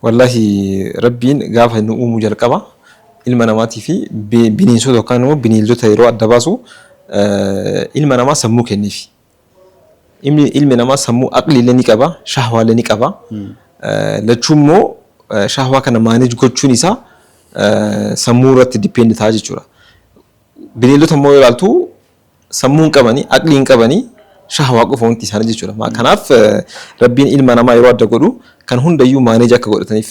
والله ربين قافه إنه مجال قبا إلما نماتي في بنين سود وكانوا بنين زوت هيرو الدباسو إلما نما سمو كنيفي إلما نما سمو أقل لني قبا شهوة لني قبا لتشمو شهوة كنا مانج قدشو نسا سمو رت ديبند تاجي شورا بنين زوت هم يلالتو سمون قباني أقلين قباني شهوة قفون تيسان جي شورا ما كناف ربين إلما نما يرو الدقودو كان هون ديو مانج أكقول تنيف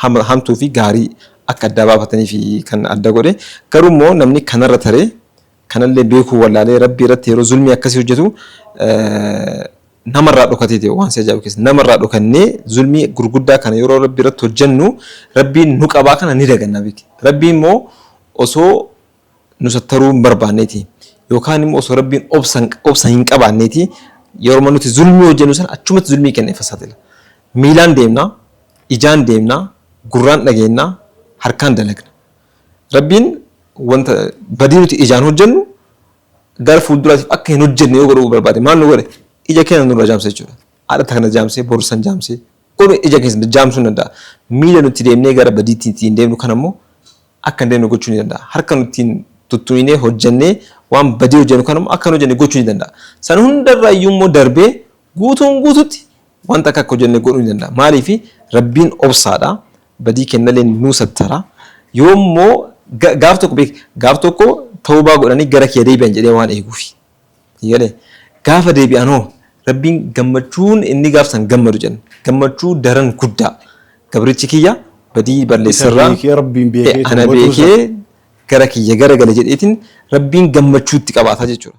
هم توفي غاري akka adda baafatanii fi kan adda godhe garuu immoo namni kanarra taree kanallee beekuu wallaalee rabbii irratti yeroo zulmii akkasii hojjetu namarraa dhokatee ta'e waan ajaa'ibu keessa namarraa dhokannee zulmii gurguddaa kana yeroo rabbii irratti hojjennu rabbiin nu qabaa kana ni daganna beeki rabbiin immoo osoo nu sattaruu hin barbaanneeti yookaan immoo osoo rabbiin obsa hin qabaanneeti yeroo nuti zulmii hojjennu sana achumatti zulmii kenneef fasaatila miilaan deemnaa ijaan deemnaa gurraan dhageenyaa harkaan dalagna rabbiin wanta badii nuti ijaan hojjennu gara fuulduraatiif akka hin hojjenne yoo godhuu barbaade maal nu godhe ija keenya nurra jaamsee jechuudha haadha kana jaamsee borsan jaamsee godhu ija keessa jaamsuu ni danda'a miila nuti deemnee gara badiitti ittiin deemnu kan ammoo akka hin deemne gochuu ni danda'a harka nuti tuttuinee hojjennee waan badii hojjennu kan ammoo akka hin hojjenne gochuu ni danda'a san hundarraa iyyuu immoo darbee guutuutti wanta akka hojjenne godhuu ni danda'a maaliifi rabbiin obsaadha badii kennaleen nu sattara yoommoo gaaf tokko tawbaa godhanii gara kee deebi'an jedhee waan eeguufi galee gaafa deebi'anoo rabbiin gammachuun inni gaafsan gammadu jenna gammachuu daran guddaa gabrichi kiyya badii balleessarraa ana beekee gara kiyya gara gale jedheetiin rabbiin gammachuutti qabaata jechuudha.